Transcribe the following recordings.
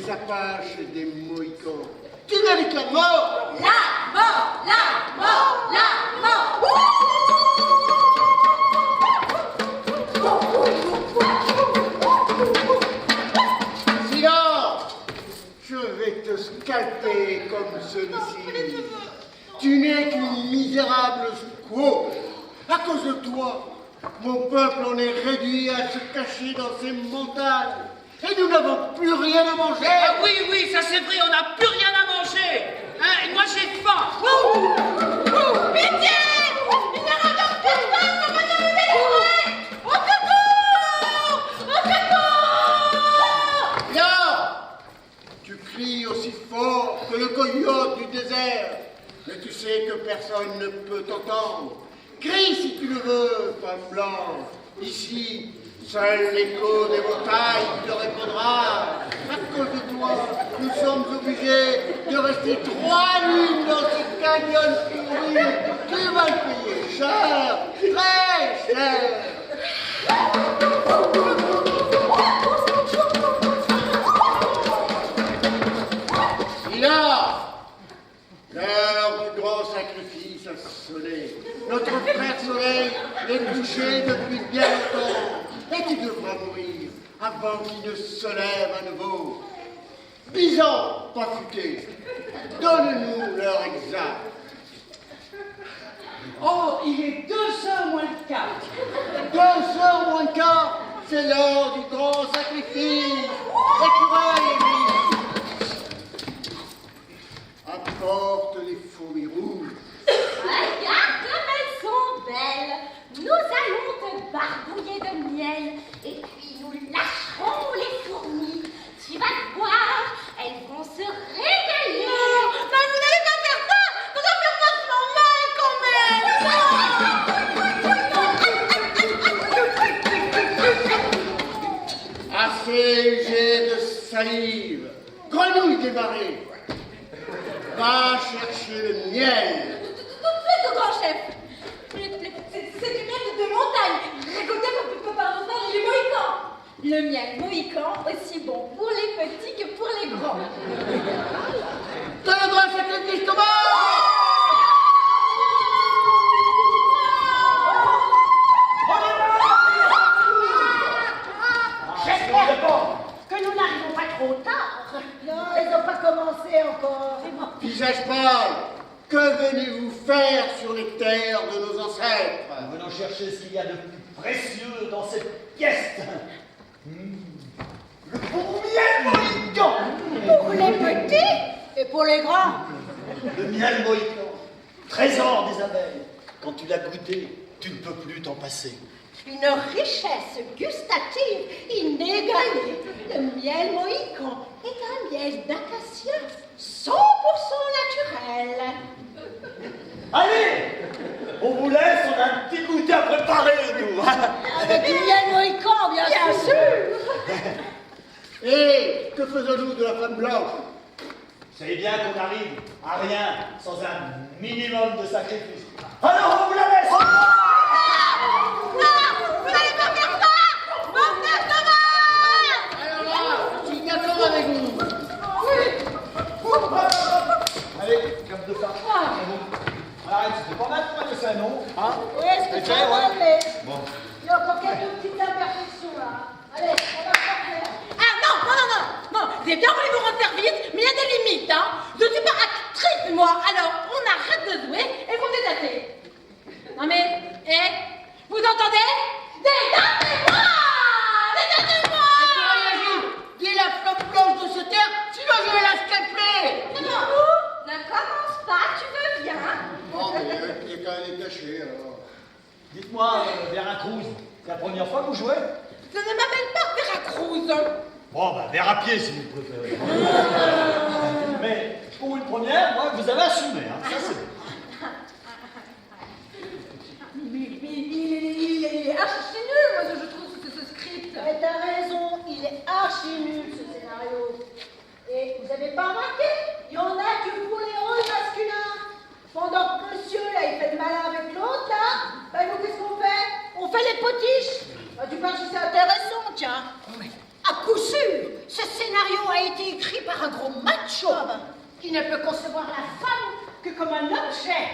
des Apaches et des Mohicans. Tu mérites la mort! La mort! La mort! La mort! Silence! Je vais te scalper comme celui-ci. Tu n'es qu'une misérable squaw. À cause de toi, mon peuple en est réduit à se cacher dans ses montagnes. Et nous n'avons plus rien à manger. Ah oui, oui, ça c'est vrai, on n'a plus rien à manger. Hein, et moi j'ai faim. Pitié! Il n'y aura donc plus de pain pour retrouver les forêts! Au secours! Au secours! Là, tu cries aussi fort que le coyote du désert. Mais tu sais que personne ne peut t'entendre. Crie si tu le veux, femme blanche. Ici, seul l'écho des montagnes te répondra. À cause de toi, nous sommes obligés de rester 3 nuits dans ce canyon pourri. Tu vas le payer cher, très cher. Là, l'heure du grand sacrifice a sonné. Notre frère Soleil est couché depuis bien longtemps. Et tu devras mourir avant qu'il ne se lève à nouveau. 10 ans, pas futé. Donne-nous l'heure exacte. Oh, il est 2h moins le quart. 2h moins le quart, c'est l'heure du grand sacrifice. Écureuil et vie. Apporte les fourmis rouges. Regarde comme elles sont belles! Nous allons te barbouiller de miel et puis nous lâcherons les fourmis. Tu vas te voir, elles vont se régaler. Mais vous n'allez pas faire ça! Ça doit faire vachement mal quand même! Assez usé de salive. Grenouille des marées. Va chercher le miel. Tout grand chef! C'est du miel de montagne, récolté par nos frères les Mohicans. Le miel Mohican, aussi bon pour les petits que pour les grands. T'as le droit à sacrifice, comment? J'espère que nous n'arrivons pas trop tard. Non, ils n'ont pas commencé encore. Visage pâle, que venez-vous faire sur les terres de nos ancêtres? Nous venons chercher ce qu'il y a de plus précieux dans cette pièce. Le bon miel mohican. Pour les petits et pour les grands. Le miel mohican, trésor des abeilles. Quand tu l'as goûté, tu ne peux plus t'en passer. Une richesse gustative inégalée. Le miel mohican est un miel d'acacia 100% naturel. Allez, on vous laisse, on a un petit goûter à préparer, nous. Avec du miel mohican, bien sûr. Et que faisons-nous de la femme blanche? Vous savez bien qu'on arrive à rien sans un minimum de sacrifice. Alors on vous la laisse. Vous n'allez pas faire ça! Bande de sauvages! Alors là, je suis d'accord avec vous. Allez, comme de ça. Arrête, c'était pas mal de ça, non? Hein? Oui, est-ce que ça va aller? Bon. Il y a encore quelques petites imperfections là. Allez, on va faire. Ah non, j'ai bien voulu vous rendre service, mais il y a des limites, hein. Je suis pas actrice, moi, alors on arrête de jouer et vous détachez. Non mais, vous entendez? Détachez-moi! Détachez-moi! Qui est la femme blanche de ce terre? Sinon je vais la scalper. Non, ne commence pas, tu veux bien. Bon, mais il y a qu'à les cacher alors. Dites-moi, Veracruz, c'est la première fois que vous jouez? Je ne m'appelle pas Veracruz. Bon, bah, Verrapied, si vous préférez. Mais pour une première, moi, vous avez assumé, hein. Ça, c'est bon. Il est archi nul, moi, je trouve, ce script. Mais t'as raison, il est archi nul ce scénario. Et vous avez pas remarqué? Il y en a que pour les rôles masculins. Pendant que monsieur, là, il fait le malin avec l'autre, là, bah, nous, qu'est-ce qu'on fait? On fait les potiches. Bah, tu penses que c'est intéressant, tiens. À coup sûr, Ce scénario a été écrit par un gros macho qui ne peut concevoir la femme que comme un objet,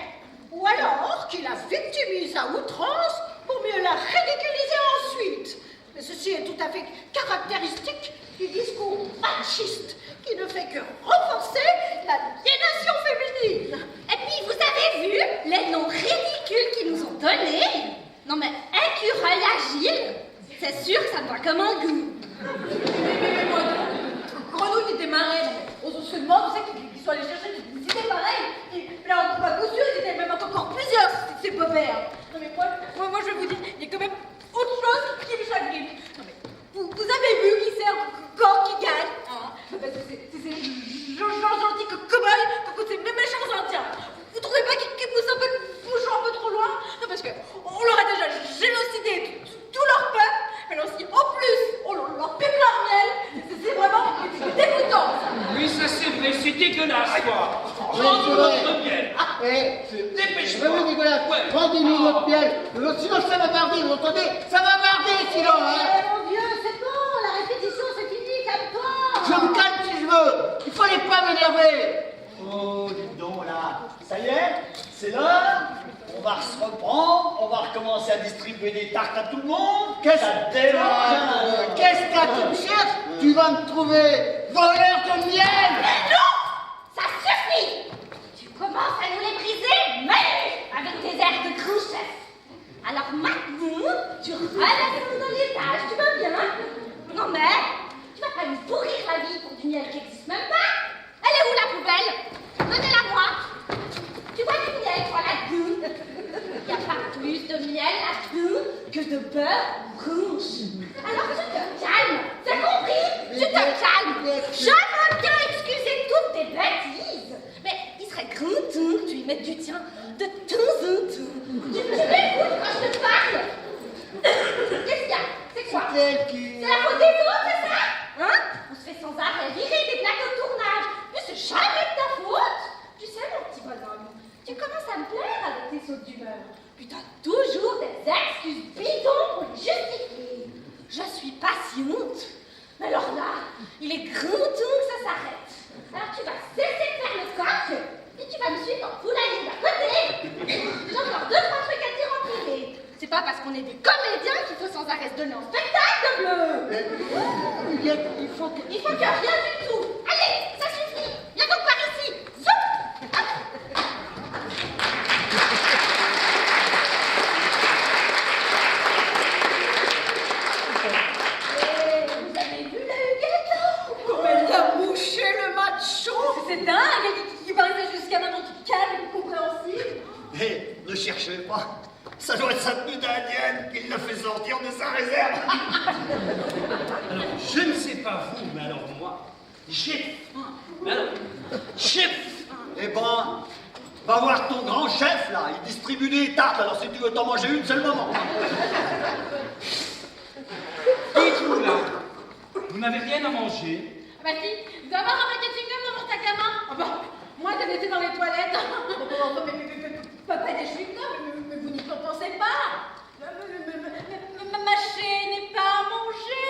ou alors qui la victimise à outrance pour mieux la ridiculiser ensuite. Mais ceci est tout à fait caractéristique du discours machiste qui ne fait que renforcer l'aliénation féminine. Et puis, vous avez vu les noms ridicules qu'ils nous ont donnés? Non mais, écureuil agile, c'est sûr que ça me va comme un goût. Grenouille était marraine. On se demande, tu sais, qu'ils sont allés chercher des idées pareilles. Et là, on pas cousu, c'était même encore plusieurs, ces beaux-pères. Non mais moi, je vais vous dire, il y a quand même autre chose qui me chagrine. Non mais, vous avez vu qui c'est encore qui gagne, hein? Parce que c'est gentil que cow-boy, que c'est mes méchants indiens. Vous trouvez pas qu'ils poussent un peu le bouchon un peu trop loin? Non, parce qu'on leur a déjà génocidé tout leur peuple, mais alors si en plus on leur pique leur miel, c'est vraiment dégoûtant, ça. Oui, ça c'est vrai, c'est dégueulasse, quoi. Oui, Prends c'est vrai. notre miel. Dépêche-toi. Vraiment dégueulasse. Ouais. Rendez-nous notre miel. Sinon, ça va barder, vous entendez? Ça va barder, sinon, hein. Mon Dieu, c'est bon, la répétition c'est fini, calme-toi. Je me calme si je veux. Il fallait pas m'énerver. Oh, dites donc là, ça y est, c'est l'heure. On va se reprendre, on va recommencer à distribuer des tartes à tout le monde. Qu'est-ce Ça démarre. qu'est-ce que tu me cherches? Tu vas me trouver voleur de miel. Mais non! Ça suffit! Tu commences à nous les briser, mais avec tes airs de grand chef. Alors maintenant, tu relèves dans l'étage, tu vas bien? Non mais, tu vas pas nous pourrir la vie pour du miel qui n'existe même pas? Elle est où la poubelle? Donnez-la moi! Tu vois du miel, toi, là-dedans? Il n'y a pas plus de miel là-dedans que de beurre rouge. Alors tu te calmes, t'as compris? Tu te calmes. Je veux bien excuser toutes tes bêtises, mais il serait grand temps que tu y mettes du tien de temps en temps. Tu m'écoutes quand je te parle? Qu'est-ce qu'il y a? C'est quoi? C'est elle qui... C'est la faute des autres, c'est ça? Hein? On se fait sans arrêt virer des plateaux de tournage, mais c'est jamais de ta faute. Tu sais, mon petit bonhomme, tu commences à me plaire avec tes sautes d'humeur. Puis t'as toujours des excuses bidons pour les justifier. Je suis patiente. Mais alors là, il est grand temps que ça s'arrête. Alors tu vas cesser de faire le coq, et tu vas me suivre dans le poulailler d'à côté. J'ai encore 2-3 trucs à dire en privé. C'est pas parce qu'on est des comédiens qu'il faut sans arrêt se donner en spectacle, bleu. Il faut que... Il faut que rien du tout. Allez, ça suffit. Viens donc par ici. Zoup. Hop. Vous avez vu la Huguette là? Comme elle a mouché le macho. C'est dingue. Il paraissait jusqu'à maintenant calme et compréhensible. Hé, ne cherchez pas. Ça doit être sa tenue d'indienne qui l'a fait sortir de sa réserve. Alors, je ne sais pas vous, mais alors moi, j'ai faim. Mais alors, j'ai faim. Eh ben, va voir ton grand chef là, il distribue des tartes, alors si tu veux t'en manger une, c'est le moment. Dites-vous là, vous n'avez rien à manger? Bah si, vous allez avoir un paquet de chewing-gum dans mon sac à main. Ah bah, moi j'en étais dans les toilettes. Pas des chewing-gums, mais vous n'y pensez pas. Mâcher n'est pas à manger.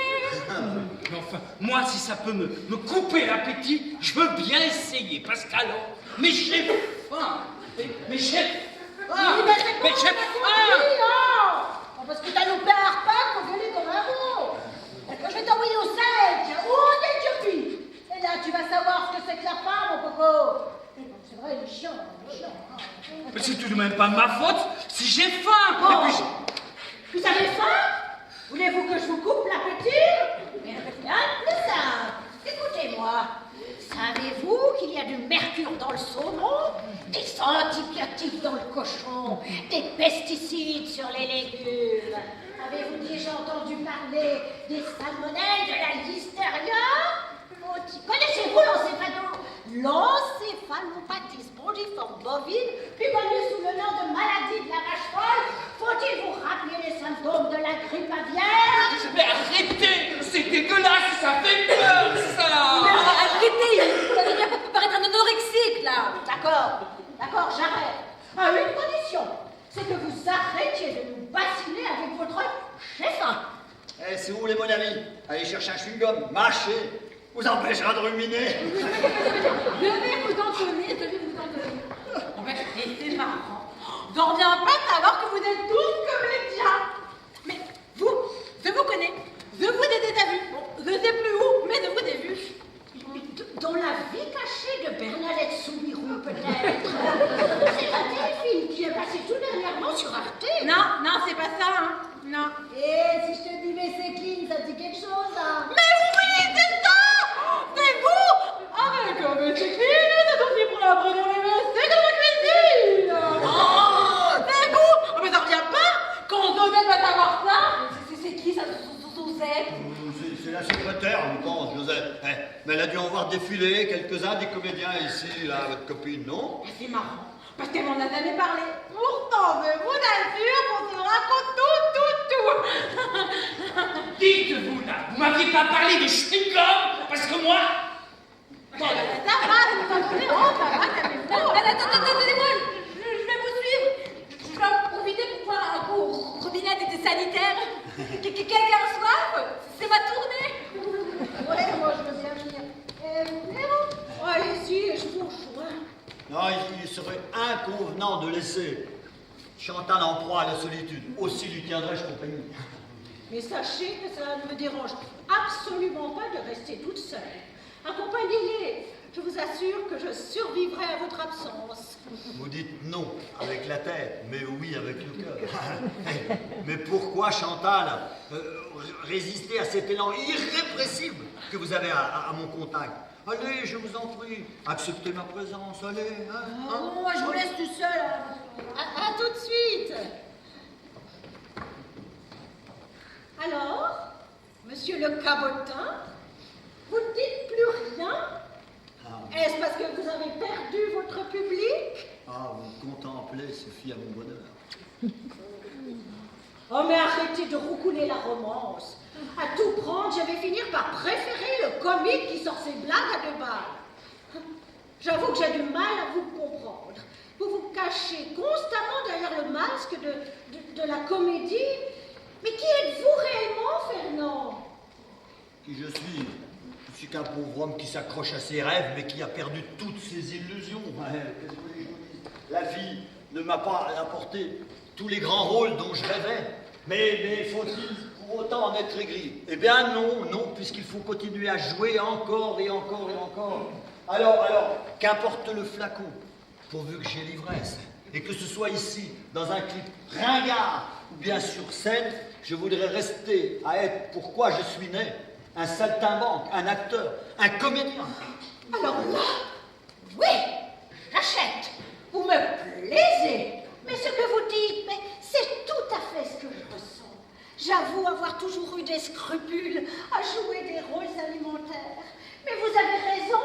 Mais enfin, moi, si ça peut me couper l'appétit, je veux bien essayer, parce qu'alors, mais j'ai faim. Mais j'ai faim. Mais j'ai faim. Parce que t'as loupé un repas, faut gueuler comme un veau. Je vais t'envoyer au sec, ou en Éthiopie. Et là, tu vas savoir ce que c'est que la faim, mon coco. C'est vrai, il est chiant, hein. Mais c'est tout de même pas ma faute si j'ai faim. Oh. Et puis Vous avez faim? Voulez-vous que je vous coupe l'appétit? Mais rien de plus simple. Écoutez-moi. Savez-vous qu'il y a du mercure dans le saumon, des antibiotiques dans le cochon, des pesticides sur les légumes? Avez-vous déjà entendu parler des salmonelles, de la listeria? Connaissez-vous l'encéphalopathie spongiforme bovine, plus connue sous le nom de maladie de la vache folle? Faut-il vous rappeler les symptômes de la grippe aviaire? mais arrêtez, c'est dégueulasse, ça fait peur, ça. Arrêtez, vous allez bien paraître un anorexique là. D'accord, j'arrête. À une condition, c'est que vous arrêtiez de nous bassiner avec votre chef. Eh, c'est où les mon ami? Allez chercher un chewing-gum, mâchez. vous empêchera de ruminer. Je vais vous en donner. Et c'est marrant. J'en reviens pas de savoir que vous êtes tous comédiens. Mais vous, je vous connais. Je vous ai déjà vu. Bon, je sais plus où, mais je vous ai vu. Dans la vie cachée de Bernadette Soubirou, peut-être. C'est un téléfilm qui est passé tout dernièrement sur Arte. Non, c'est pas ça, hein. Non. Et si je te dis mais c'est clean, ça te dit quelque chose, hein? Mais oui, c'est ça! C'est vous! Ah, mais comme c'est clean, c'est aussi pour la prendre dans les WC que dans la cuisine! Oh! C'est vous! Oh, mais ça revient pas! Quand Josette va savoir ça! C'est qui ça, Josette? C'est la secrétaire, je pense, Josette. Mais elle a dû en voir défiler quelques-uns des comédiens ici, là, votre copine, non? C'est marrant, parce qu'elle m'en a jamais parlé. Pourtant, je vous assure qu'on se raconte tout. Dites-vous là, vous m'aviez pas parlé de chewing-gum, parce que moi... Bon, ça va, vous entendez? Oh, ça va, calmez-vous. Attendez-moi, je vais vous suivre. Je vais en profiter pour voir un coup robinet des sanitaires. Quelqu'un a soif? C'est ma tournée. Ouais, moi je veux bien venir. Oh, allez-y, je vous rejoins. Non, il serait inconvenant de laisser Chantal en proie à la solitude. Aussi lui tiendrais-je compagnie. Mais sachez que ça ne me dérange absolument pas de rester toute seule. Accompagnez-les. Je vous assure que je survivrai à votre absence. Vous dites non avec la tête, mais oui avec le cœur. Mais pourquoi, Chantal, résister à cet élan irrépressible que vous avez à mon contact? Allez, je vous en prie, acceptez ma présence, allez. Oh, je vous laisse tout seul. À tout de suite. Alors, monsieur le cabotin, vous ne dites plus rien? Est-ce parce que vous avez perdu votre public? Ah, vous contemplez, Sophie, à mon bonheur. Oh, mais arrêtez de roucouler la romance. À tout prendre, je vais finir par préférer le comique qui sort ses blagues à deux balles. J'avoue que j'ai du mal à vous comprendre. Vous vous cachez constamment derrière le masque de la comédie. Mais qui êtes-vous réellement, Fernand? Qui je suis? Je suis qu'un pauvre homme qui s'accroche à ses rêves, mais qui a perdu toutes ses illusions. Qu'est-ce que vous voulez que je vous dise? La vie ne m'a pas apporté tous les grands rôles dont je rêvais. Mais faut-il pour autant en être aigri? Eh bien non, puisqu'il faut continuer à jouer encore et encore et encore. Alors, qu'importe le flacon, pourvu que j'ai l'ivresse, et que ce soit ici, dans un clip ringard, ou bien sur scène, je voudrais rester à être pourquoi je suis né, un saltimbanque, un acteur, un comédien. Alors là, oui, j'achète. Vous me plaisez. Mais ce que vous dites, mais c'est tout à fait ce que je ressens. J'avoue avoir toujours eu des scrupules à jouer des rôles alimentaires. Mais vous avez raison.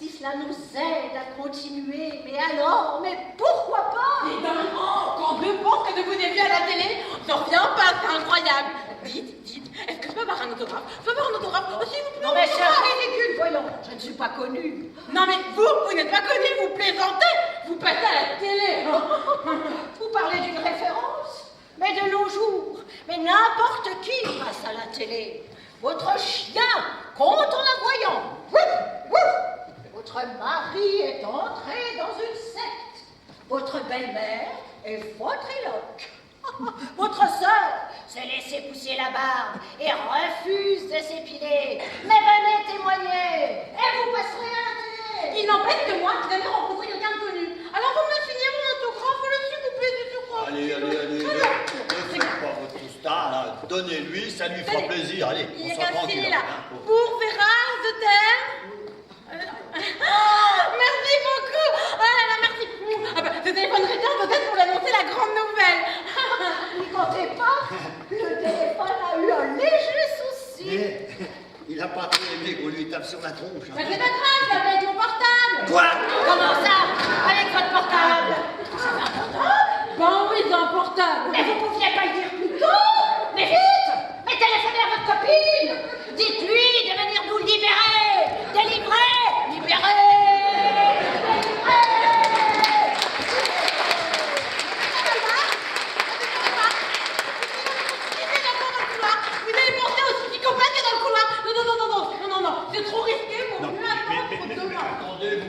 Si cela nous aide à continuer, mais alors, mais pourquoi pas? Évidemment, quand je pense que je vous ai vu à la télé, j'en reviens pas, c'est incroyable. Dites, est-ce que je peux avoir un autographe? Je peux avoir un autographe? Oh, s'il vous plaît. Non mais c'est ridicule, voyons, je ne suis pas connue. Non mais vous n'êtes pas connu, vous plaisantez, vous passez à la télé. Vous parlez d'une référence? Mais de nos jours, mais n'importe qui passe à la télé. Votre chien compte en la voyant. Wouf, wouf. Votre mari est entré dans une secte. Votre belle-mère est ventriloque. Votre sœur s'est laissé pousser la barbe et refuse de s'épiler. Mais venez témoigner et vous passerez à la télé. Il n'empêche que moi, j'ai jamais rencontré quelqu'un de connu. Alors vous me signez mon autographe, s'il vous plaît, s'il vous plaît. Allez, ne faites pas votre toustard, là. Donnez-lui, ça lui fera plaisir. Allez, Il on est s'en qu'à tranquille. signer là. Pour Ferrare de terre. Merci beaucoup. Oh là là, merci. Ah bah, je téléphonerai bien peut-être pour lui annoncer la grande nouvelle. N'y comptez pas, le téléphone a eu un léger souci. Mais il n'a pas trop aimé qu'on lui tape sur la tronche. Mais c'est pas grave, je l'appelle avec mon portable. Quoi? Comment ça? Avec votre portable? Ben oui, c'est un portable. Mais vous pouviez pas le dire plus tôt? Mais vite! Mais téléphonez à votre copine! Dites-lui de venir nous libérer des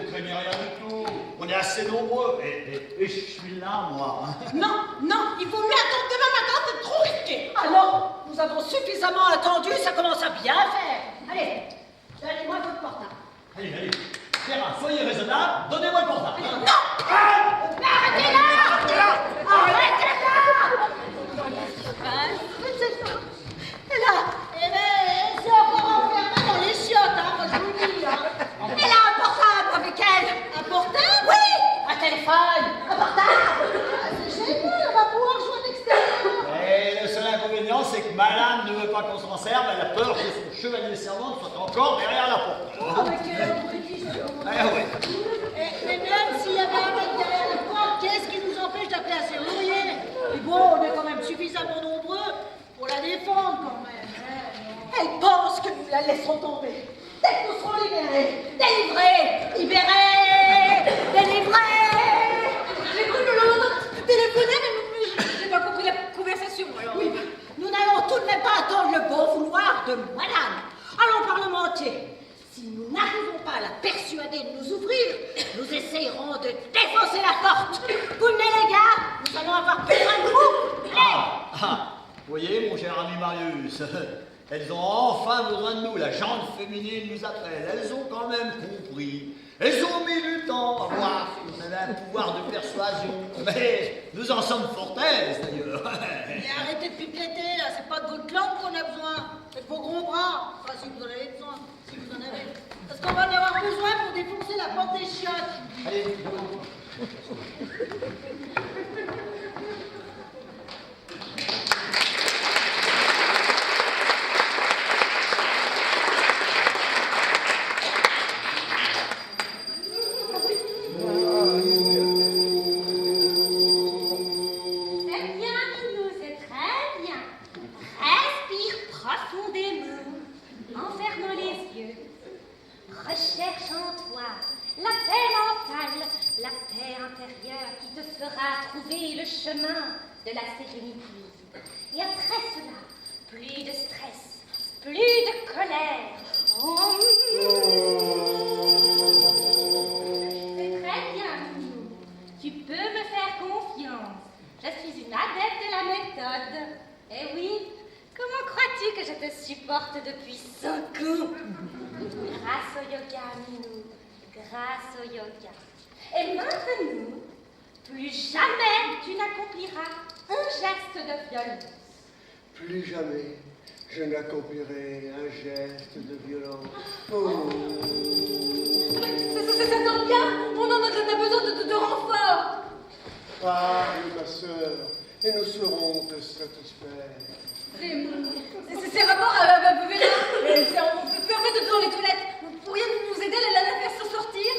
vous craignez rien du tout. On est assez nombreux. Et je suis là, moi. Non, non, il vaut mieux attendre demain matin, c'est trop risqué. Alors, nous avons suffisamment attendu, ça commence à bien faire. Allez, donnez-moi votre portable. Allez, allez. Clara, soyez raisonnable, donnez-moi le portable. Non! Arrêtez-la! Arrêtez-la! Et là, eh ben, c'est encore enfermé dans les chiottes, hein, quand je vous le dis, hein. Elle a un portable avec elle. Un portable? Oui! Un téléphone! Un portable! C'est génial, on va pouvoir jouer à l'extérieur. Et le seul inconvénient, c'est que madame ne veut pas qu'on s'en serve, elle a peur que son chevalier servant soit encore derrière la porte. Avec précision. Ah ouais. Mais même s'il y avait un mec derrière la porte, qu'est-ce qui nous empêche d'appeler un serrurier? Et bon, on est quand même suffisamment nombreux pour la défendre quand même. Elle pense que nous la laisserons tomber. Dès que nous serons libérés, délivrés, libérés, délivrés. J'ai cru le téléphoner, mais j'ai pas compris la conversation. Alors. Oui, nous n'allons tout de même pas attendre le bon vouloir de madame. Allons parlementer. Si nous n'arrivons pas à la persuader de nous ouvrir, nous essayerons de défoncer la porte. Vous venez les gars, nous allons avoir besoin de vous. Allez. Vous voyez, mon cher ami Marius, elles ont enfin besoin de nous. La gente féminine nous appelle. Elles ont quand même compris. Elles ont mis du temps à voir si vous avez un pouvoir de persuasion. Mais nous en sommes fort aises, d'ailleurs. Et arrêtez de pipeletter, là, c'est pas de votre langue qu'on a besoin, c'est de vos gros bras. Enfin, si vous en avez besoin, si vous en avez. Parce qu'on va en avoir besoin pour défoncer la porte des chiottes. Allez, C'est bien, Minou, c'est très bien. Respire profondément, en fermant les yeux. Recherche en toi la paix mentale, la paix intérieure qui te fera trouver le chemin de la sérénité. Et après cela, plus de stress, plus de colère. Oh, c'est très bien, Minou. Tu peux me faire confiance. Je suis une adepte de la méthode. Eh oui, comment crois-tu que je te supporte depuis 5 ans? Grâce au yoga, Minou. Grâce au yoga. Et maintenant, plus jamais tu n'accompliras un geste de violence. Plus jamais je n'accomplirai un geste de violence. Oh. Ça tombe bien, on en a besoin de renfort. Parle, ma sœur, et nous serons te satisfaire. C'est rapport à Véla. On peut faire dans les toilettes. Vous pourriez nous aider à la faire s'en sortir?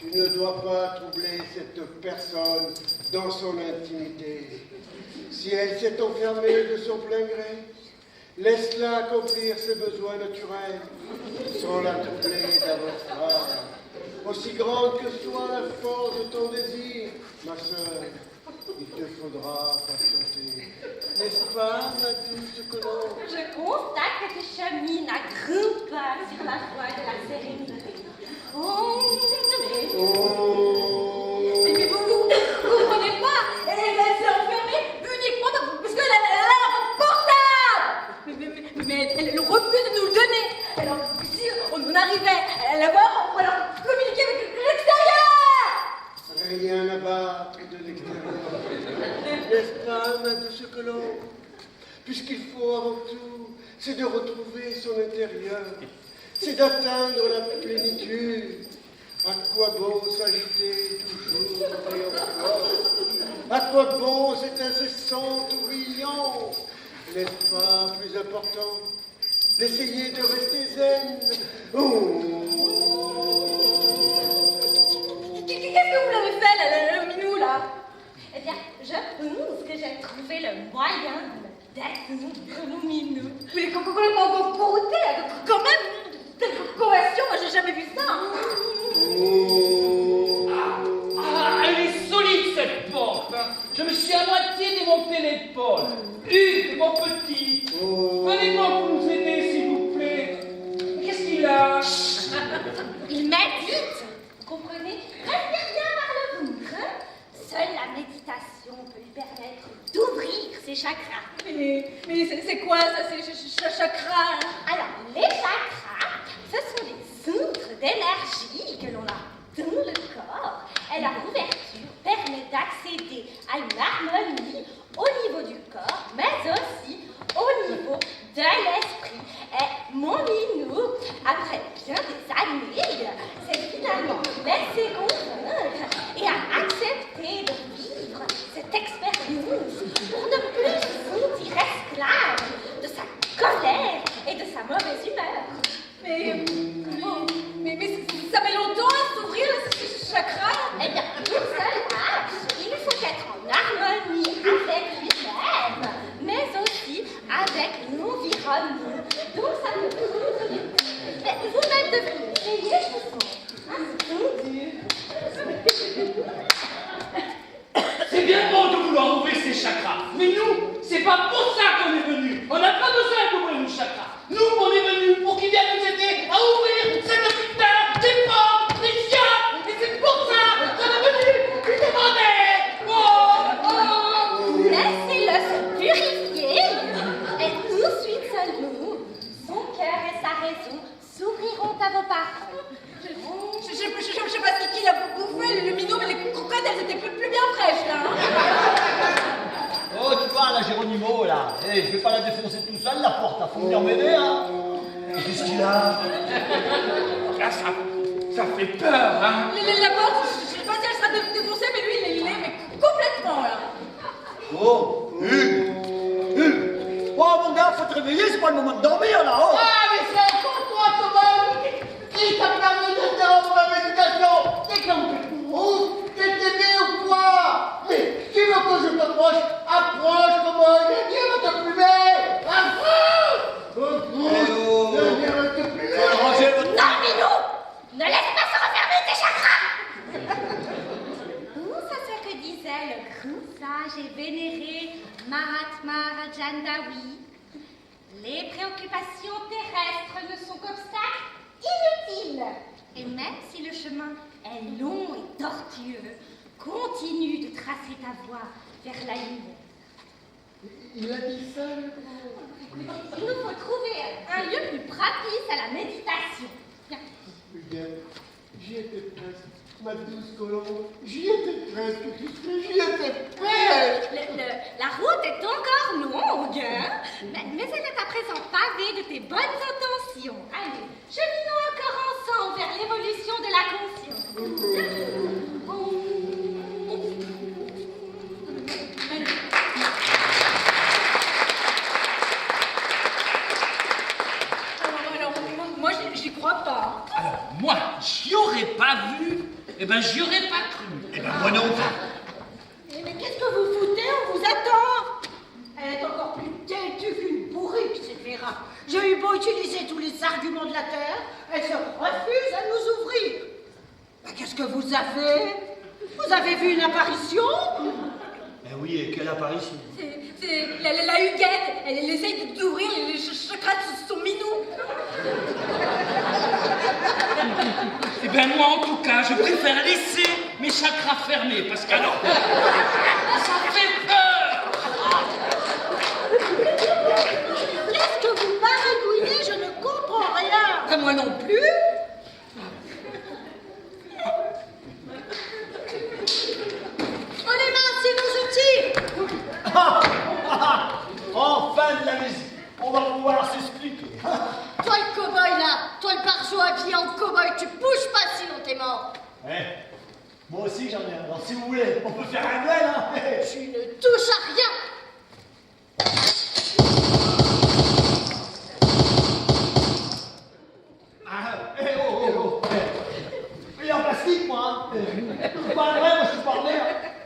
Tu ne dois pas troubler cette personne dans son intimité. Si elle s'est enfermée de son plein gré, laisse-la accomplir ses besoins naturels, sans la troubler davantage. Aussi grande que soit la force de ton désir, ma sœur, il te faudra patienter. N'est-ce pas, ma douce colombe? Je constate que tu chemines à grands pas sur la voie de la sérénité. Oh, mais vous comprenez pas? Elle s'est enfermée uniquement parce qu'elle a un portable. Mais elle refuse de nous le donner. Alors, si on arrivait à l'avoir, on pourrait communiquer avec l'extérieur. Rien à battre de l'extérieur. N'est-ce pas, ma douce colombe? Puisqu'il faut avant tout, c'est de retrouver son intérieur, c'est d'atteindre la plénitude. À quoi bon s'agiter toujours et encore? À quoi bon cet incessant tourbillon? N'est-ce pas plus important d'essayer de rester zen? Oh. Qu'est-ce que vous l'avez fait, le minou, là? Eh bien, je pense que j'ai trouvé le moyen d'atteindre mon minou. Vous l'avez complètement goûté, quand même, telle conversion, moi j'ai jamais vu ça. Elle est solide, cette porte, hein. Je me suis à moitié démonté l'épaule. Hugues, mon petit, venez donc pour nous aider, s'il vous plaît. Qu'est-ce qu'il a? Il m'aide vite. Vous comprenez? ses chakras. Mais c'est quoi ça, ces chakras? Alors, les chakras, ce sont des centres d'énergie que l'on a dans le corps. Et leur ouverture permet d'accéder à une harmonie au niveau du corps, mais aussi au niveau de l'esprit. Et mon minou, après bien des années, s'est finalement laissé convaincre et a accepté de vivre cette expérience pour ne plus se sentir esclave de sa colère et de sa mauvaise humeur. Mais ça met longtemps à s'ouvrir ces chakras? Eh bien, pour cela, il faut être en harmonie avec lui-même, mais aussi avec l'environnement. Donc ça peut vous. Mais vous-même devriez essayer, je sens. C'est bien beau de vouloir ouvrir ces chakras, mais nous, c'est pas pour ça qu'on est venus. On n'a pas besoin d'ouvrir nos chakras. Nous, on est venus pour qu'ils viennent nous aider à ouvrir cette putain des portes, des chiens. Et c'est pour ça qu'on est venus lui demander. Laissez-le se purifier, et ensuite seulement, son cœur et sa raison s'ouvriront à vos paroles. Je sais pas qui l'a bouffé, le minot, mais les croquettes, elles étaient plus bien fraîches, là. Oh, tu vois, la Géronimo, là. Eh, je vais pas la défoncer tout seul, la porte. Faut venir m'aider, hein. Qu'est-ce qu'il a? Là, ça fait peur, hein. La porte, je sais pas si elle sera défoncée, mais lui, il est mais complètement, là. Oh, Hugues. Oh, mon gars, faut te réveiller, c'est pas le moment de dormir, là. Oh. Ah, mais c'est encore toi, Thomas! Qui t'a permis d'interrompre ma méditation? T'es comme ouf, t'es aimé ou quoi? Mais tu veux que je t'approche? Approche, Thomas, viens me te plumer! Approche! Viens me te plumer! Rangez votre... Non, Minou! Ne laisse pas se refermer tes chakras! C'est ce que disait le grand sage et vénéré Mahatma Rajandawi. Les préoccupations terrestres ne sont qu'obstacles inutiles. Et même si le chemin est long et tortueux, continue de tracer ta voie vers la lumière. Il a dit ça, le Il nous faut trouver un lieu plus propice à la méditation. Viens. Regarde, j'y étais presque. Ma douce colombe, j'y étais presque, tu sais, j'y étais presque. La route est encore longue, hein? mais elle est à présent pavée de tes bonnes intentions. Allez, cheminons encore ensemble vers l'évolution de la conscience. Alors, moi, j'y crois pas. Alors, moi, j'y aurais pas vu, eh ben, j'y aurais pas cru. Eh ben, moi non. Mais qu'est-ce que vous foutez? On vous attend. Elle est encore plus têtue qu'une bourrique, cette Vera. J'ai eu beau utiliser tous les arguments de la terre, elle se refuse à nous ouvrir. Mais qu'est-ce que vous avez? Vous avez vu une apparition? Eh oui, et quelle apparition? C'est la Huguette. Elle essaye d'ouvrir les chakras de son minou. Eh ben, moi, en tout cas, je préfère laisser mes chakras fermés, parce qu'alors, ça fait peur. Qu'est-ce que vous baragouinez? Je ne comprends rien. Moi non plus. Oh les mains, sinon je tire. Enfin de la musique. On va pouvoir s'expliquer. Toi le cow-boy là, toi le barjot habillé en cow-boy, tu bouges pas sinon t'es mort. Eh, moi aussi j'en ai un. Alors si vous voulez, on peut faire un duel, hein. Tu ne touches à rien. Il est en plastique, moi. Hein. Je parle vrai, moi je suis pas vrai.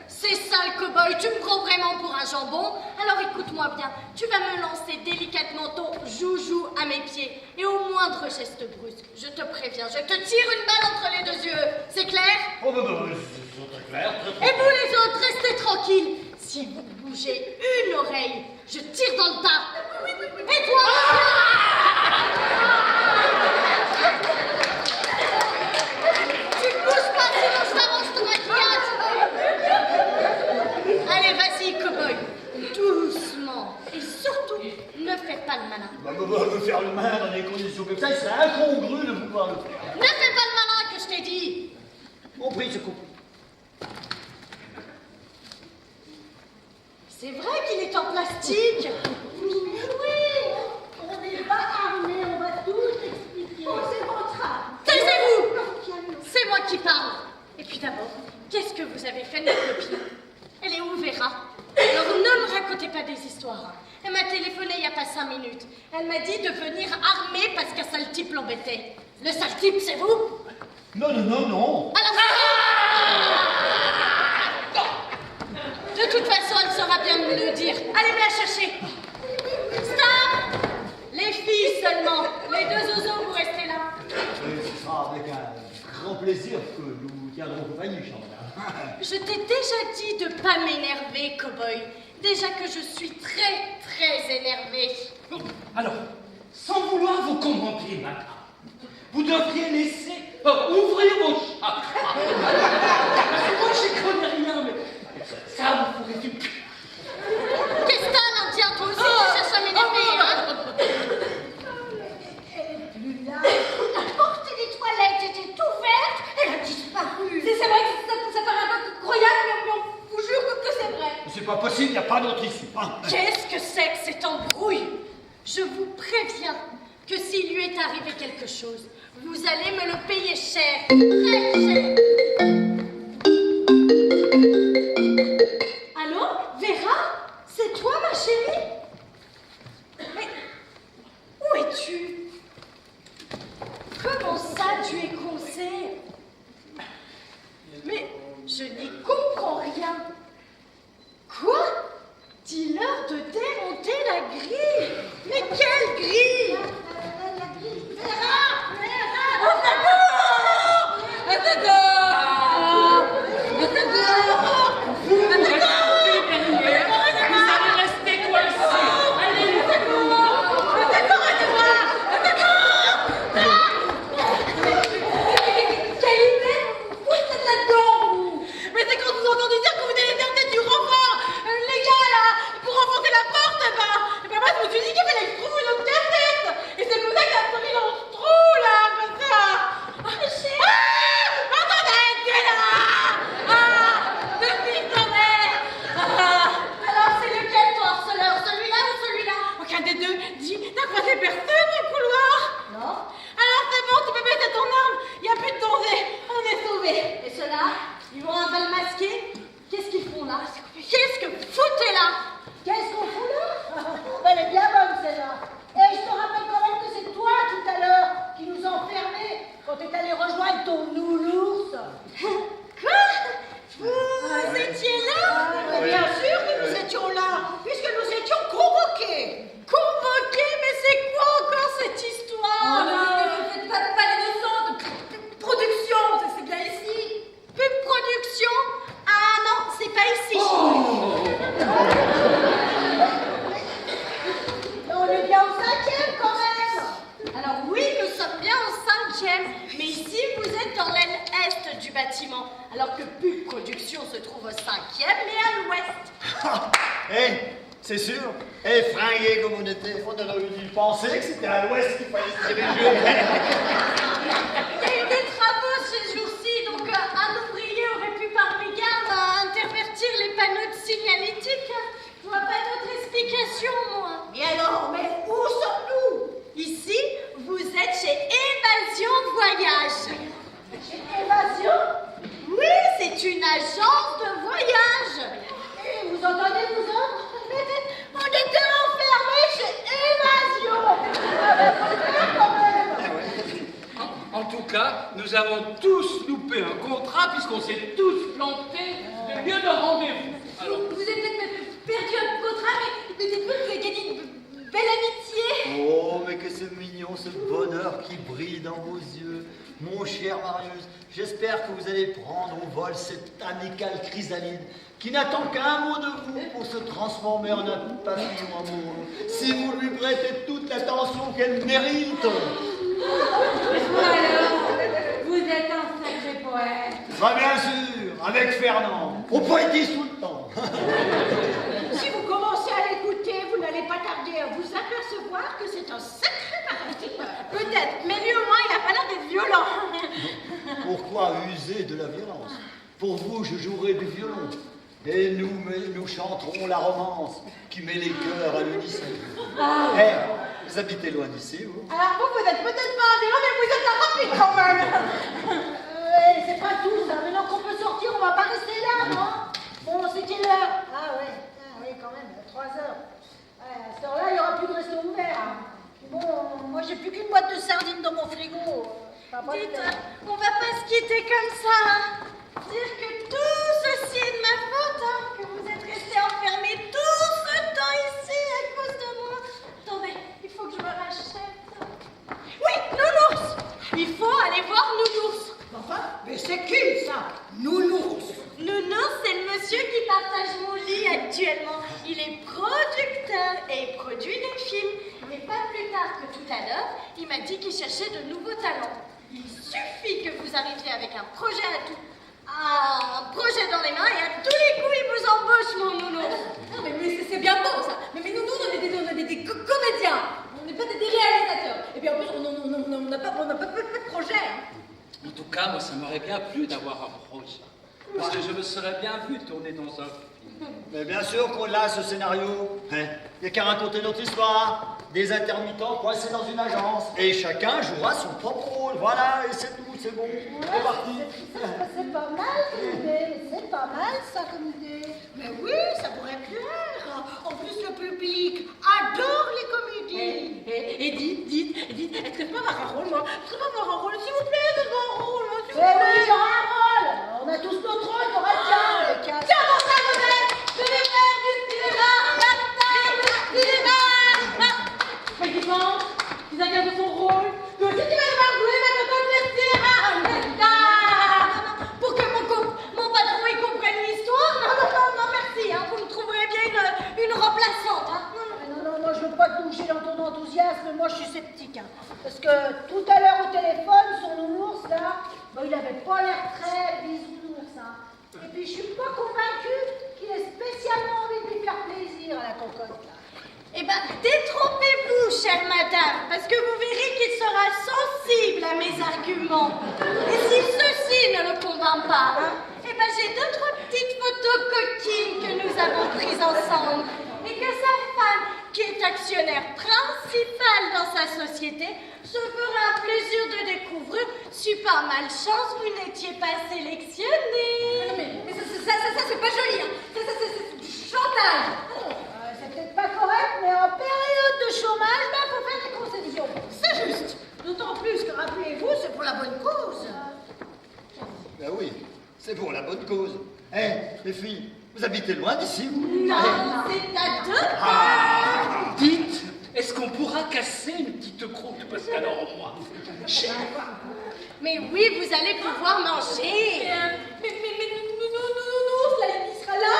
C'est ça le cow-boy, tu me prends vraiment pour un jambon. Alors écoute-moi bien, tu vas me lancer délicatement ton joujou à mes pieds. Et au moindre geste brusque, je te préviens, je te tire une balle entre les deux yeux. C'est clair? Oh, bah, c'est très clair, très Et vous les autres, restez tranquilles. Si vous bougez une oreille, je tire dans le tas. Et toi? Tu bouges pas sinon je t'arrange ton maquillage. Allez, vas-y, cow-boy. Doucement. demain, dans des conditions comme ça, il serait incongru de pouvoir le faire. Ne fais pas le malin que je t'ai dit. Compris, c'est compris. C'est vrai qu'il est en plastique. Oui, on n'est pas armés, on va tout expliquer. Oh, c'est votre âme. Taisez-vous. C'est moi qui parle. Et puis d'abord, qu'est-ce que vous avez fait de notre copine? Elle est où, Vera? Alors ne me racontez pas des histoires. Elle m'a téléphoné il n'y a pas 5 minutes. Elle m'a dit de venir armée parce qu'un sale type l'embêtait. Le sale type, c'est vous? Non, non, non, non. Alors, de toute façon, elle saura bien me le dire. Allez me la chercher. Stop! Les filles seulement. Les 2 zozos, vous restez là. Ce sera avec un grand plaisir que nous tiendrons compagnie, chère madame. Je t'ai déjà dit de pas m'énerver, cow-boy. Déjà que je suis très, très énervée. Bon, alors, sans vouloir vous commenter, madame, vous devriez laisser ouvrir vos chats. Moi, j'y connais rien, mais ça, vous pourrez du... Qu'est-ce que t'as, l'Indien? Toi aussi, tu cherches à m'énerver, hein? Elle est plus là. La porte des toilettes était ouverte, elle a disparu. C'est vrai que ça paraît un peu croyable, mais on vous jure que c'est vrai. C'est pas possible, il n'y a pas d'autre issue. Hein. Qu'est-ce que c'est que cette embrouille? Je vous préviens que s'il lui est arrivé quelque chose, vous allez me le payer cher, très cher. Allô, Vera? C'est toi, ma chérie? Mais où es-tu? Comment ça, tu es coincée? Mais je n'y comprends rien. Quoi? Dis-leur de démonter la grille. Mais quelle grille? Vera! Au secours! Au secours! Au secours! Vous allez rester coincés. Allez, Au secours, aidez-moi! Au secours! Quelle idée vous êtes là-dedans? Mais c'est quand vous entendez dire que vous allez faire peut-être du renfort, les gars là, pour renforcer la porte, et ben moi je me suis dit qu'il fallait que je trouve une autre cassette, et c'est comme ça qu'il a atterri dans ce trou là, comme ça. Ah, attendez, tu es là. Ah, le fils de mère. Alors c'est lequel ton harceleur, celui-là ou celui-là? Aucun des deux. Dis, t'as croisé personne dans le couloir? Non. Alors c'est bon, tu peux baisser ton arme, il n'y a plus de danger, on est sauvés. Et ceux-là, ils vont un bal masqué. Qu'est-ce qu'ils font là? Qu'est-ce que vous foutez là? Qu'est-ce qu'on fout là? Elle est bien bonne celle-là. Et je te rappelle quand même que c'est toi tout à l'heure qui nous enfermait quand t'es allé rejoindre ton nounours. Quoi? Vous étiez là? Bien sûr que nous étions là, puisque nous étions convoqués. Convoqué? Mais c'est quoi encore cette histoire? Ne faites pas de palais de sang, de production, c'est bien ici. Pub production? Ah non, c'est pas ici. On est bien au 5e quand même. Alors oui, nous sommes bien au 5e, mais ici vous êtes dans l'aile est du bâtiment, alors que Pub Production se trouve au 5e et à l'ouest. Eh, c'est sûr. Eh, fringué comme on était, on aurait dû penser que c'était à l'ouest qu'il fallait se diriger. Il y a eu des travaux ces jours-ci, donc un ouvrier aurait pu par mégarde intervertir les panneaux de signalétique. Je vois pas d'autre explication, moi. Mais alors, mais où sommes-nous? Ici, vous êtes chez Évasion Voyage. Évasion? Oui, c'est une agence de voyage. Et vous entendez, vous autres? On était enfermés chez Évasion. Quand même. En tout cas, nous avons tous loupé un contrat puisqu'on s'est tous plantés de lieu de rendez-vous. Alors, Vous avez peut-être perdu un contrat, mais dites-vous que vous avez gagné une belle amitié. Oh, mais que c'est mignon, ce bonheur qui brille dans vos yeux. Mon cher Marius, j'espère que vous allez prendre au vol cette amicale chrysalide qui n'attend qu'un mot de vous pour se transformer en un papillon amoureux, si vous lui prêtez toute l'attention qu'elle mérite. Alors, vous êtes un sacré poète. Ah, bien sûr, avec Fernand, on poétise tout le temps. Si vous commencez à l'écouter, vous n'allez pas tarder à vous apercevoir que c'est un sacré parasite. Peut-être, mais lui au moins, il a pas l'air d'être violent. Pourquoi user de la violence? Pour vous, je jouerai du violon. Et nous chanterons la romance qui met les cœurs à l'unisson. Vous habitez loin d'ici, vous? Alors vous êtes peut-être pas un violon, mais vous êtes un rapide quand même. C'est pas tout ça. Maintenant qu'on peut sortir, on va pas rester là, non? Bon, c'est quelle heure? Ah oui, quand même, 3 heures. Ouais, à cette heure-là, il n'y aura plus de resto ouvert. Bon, moi j'ai plus qu'une boîte de sardines dans mon frigo. Dites, on va pas se quitter comme ça. Dire que tout ceci est de ma faute, hein, que vous êtes restés enfermés tout ce temps ici à cause de moi. Attendez, il faut que je me rachète. Oui, Nounours! Il faut aller voir Nounours. Enfin, mais c'est qui ça? Nounours. Nounours, c'est le monsieur qui partage mon lit actuellement. Il est producteur et produit des films. Mais pas plus tard que tout à l'heure, il m'a dit qu'il cherchait de nouveaux talents. Il suffit que vous arriviez avec un projet dans les mains et à tous les coups, il vous embauche, mon Nounours. Non, mais c'est bien beau ça. Mais nous, on est des comédiens. On n'est pas des réalisateurs. Et puis en plus, on n'a pas de projet. Hein. En tout cas, moi, ça m'aurait bien plu d'avoir un projet. Parce que je me serais bien vu tourner dans un film. Mais bien sûr qu'on l'a, ce scénario. Il n'y a qu'à raconter notre histoire. Des intermittents coincés dans une agence. Et chacun jouera son propre rôle. Voilà, et c'est tout, c'est bon. C'est parti. C'est pas mal comme idée. C'est pas mal ça comme idée. Mais oui, ça pourrait plaire. En plus, le public adore les comédies. Et dites, est-ce que je peux avoir un rôle, moi? Je peux avoir un rôle, s'il vous plaît, je veux un rôle, moi, s'il vous Eh plaît. oui, il y aura un rôle. On a tous notre rôle, il y aura le tien. Tiens, mon frère, je vais faire du cinéma, du cinéma. Mais qui pense, qui s'inquiète de son rôle, que si tu vas devoir jouer, va te donner le cinéma. Pour que mon patron y comprenne l'histoire? Non, merci. Hein, vous me trouverez bien une remplaçante. Hein. Non, moi je veux pas te bouger dans ton enthousiasme, moi je suis sceptique. Hein. Parce que tout à l'heure au téléphone, son Nounours là, il avait pas l'air très bisounours. Hein. Et puis je suis pas convaincue qu'il ait spécialement envie de lui faire plaisir à la cocotte là. Eh bien, détrompez-vous, chère madame, parce que vous verrez qu'il sera sensible à mes arguments. Et si ceci ne le convainc pas, hein, eh bien, j'ai 2-3 petites photos coquines que nous avons prises ensemble. Et que sa femme, qui est actionnaire principal dans sa société, se fera un plaisir de découvrir si par malchance vous n'étiez pas sélectionné. Mais ça, c'est pas joli, hein. Ça, c'est du chantage. C'est peut-être pas correct, mais en période de chômage, faut faire des concessions. C'est juste. D'autant plus que, rappelez-vous, c'est pour la bonne cause. Ben oui, c'est pour la bonne cause. Les filles, vous habitez loin d'ici, vous? Non, c'est à 2 pas. Dites, est-ce qu'on pourra casser une petite croûte? Parce qu'alors, moi, Mais oui, vous allez pouvoir manger. Mais Nounours, là, il sera là.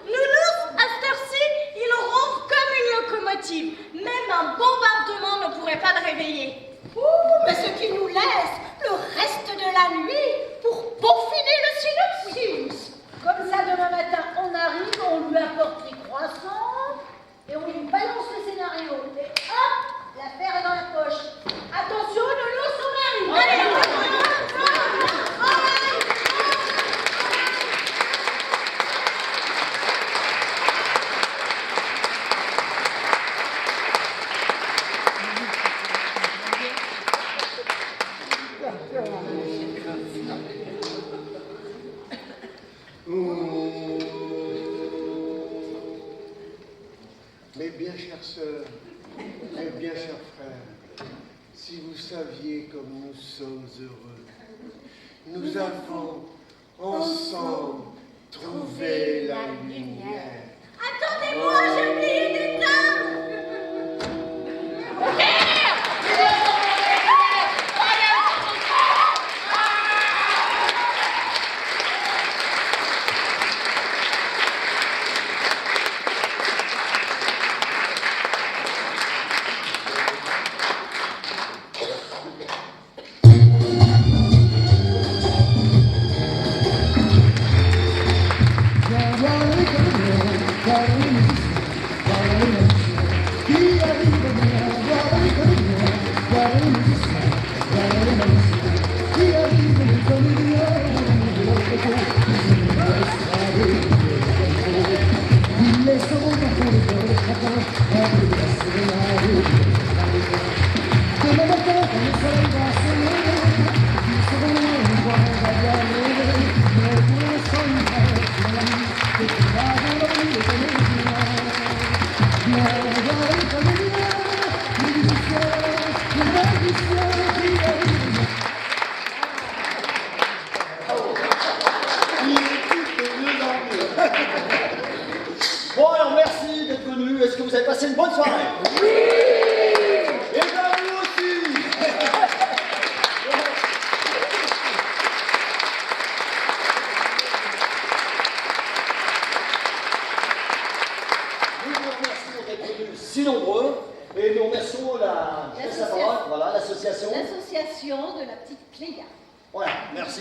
Nounours, à cette heure-ci, il ronfle comme une locomotive. Même un bombardement ne pourrait pas le réveiller. Mais ce qui nous laisse le reste de la nuit pour peaufiner le synopsis. Comme ça, demain matin, on arrive, on lui apporte les croissants et on lui balance le scénario. Et hop, l'affaire est dans la poche. Attention, Nounours, on arrive. Allez, Mes bien chères sœurs, mes bien chers frères, si vous saviez comme nous sommes heureux, nous avons ensemble trouvé la lumière. Attendez-moi, j'ai oublié d'éteindre. Bon, alors merci d'être venus. Est-ce que vous avez passé une bonne soirée? Oui. Et bien nous aussi. Nous vous remercions d'être venus si nombreux. Et nous remercions l'association. L'association de la petite Cléa. Voilà, merci.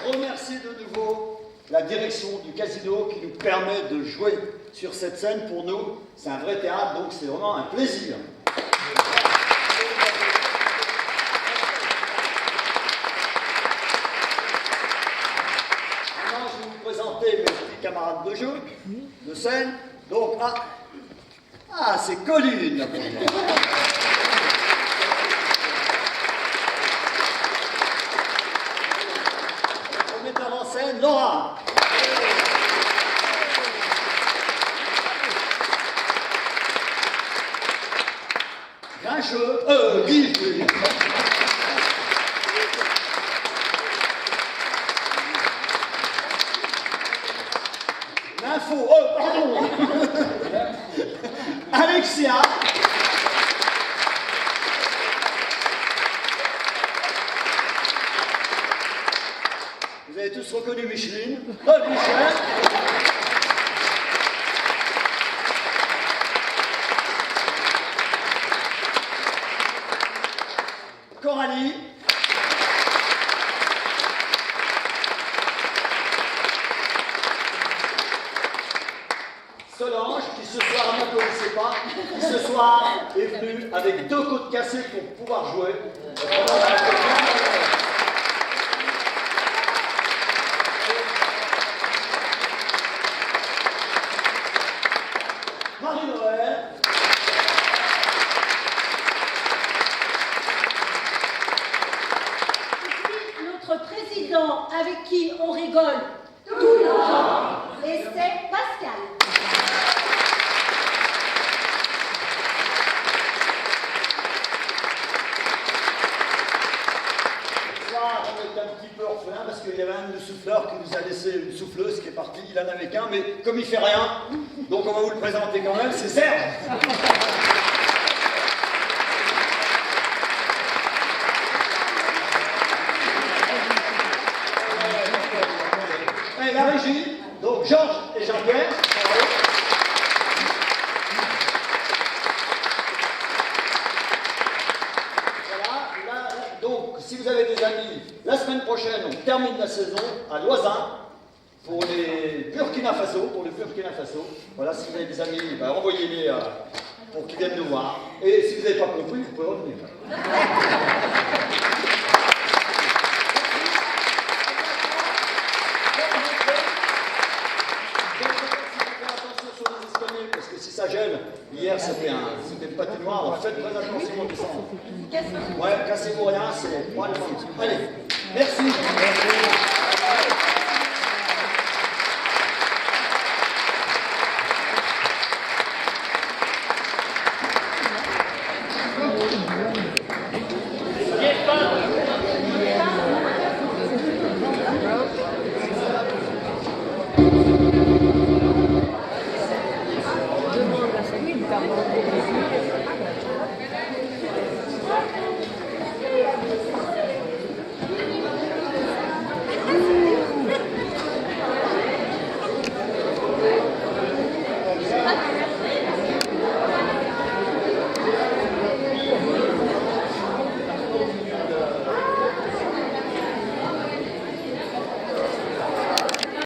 Je remercie de nouveau la direction du casino qui nous permet de jouer sur cette scène. Pour nous, c'est un vrai théâtre, donc c'est vraiment un plaisir. Maintenant, je vais vous présenter mes petits camarades de jeu, de scène. Donc, c'est Colline, la première. Le metteur en scène, Laura. Grincheux, Guy, je veux dire. L'info, pardon. Alexia. Vous avez tous reconnu Micheline. Michel. Coralie. Solange, qui ce soir ne connaissait pas, qui ce soir est venue avec 2 côtes cassées pour pouvoir jouer. Marie-Noël. Notre président avec qui on rigole tout le temps, et c'est Pascal. On est un petit peu orphelin parce qu'il y avait un de nos souffleurs qui nous a laissé une souffleuse qui est partie, il n'en avait qu'un, mais comme il fait rien, donc on va vous le présenter quand même, c'est Serge. Et la régie, donc Georges et Jean-Pierre. Donc, si vous avez des amis, la semaine prochaine, on termine la saison à Loisin pour les Burkina Faso, Voilà, si vous avez des amis, envoyez-les pour qu'ils viennent nous voir. Et si vous n'avez pas compris, vous pouvez revenir. Parce que si ça gèle, hier c'était une patinoire, alors faites très attention au descendre. Ouais, cassez-vous rien, c'est moi le Allez, merci.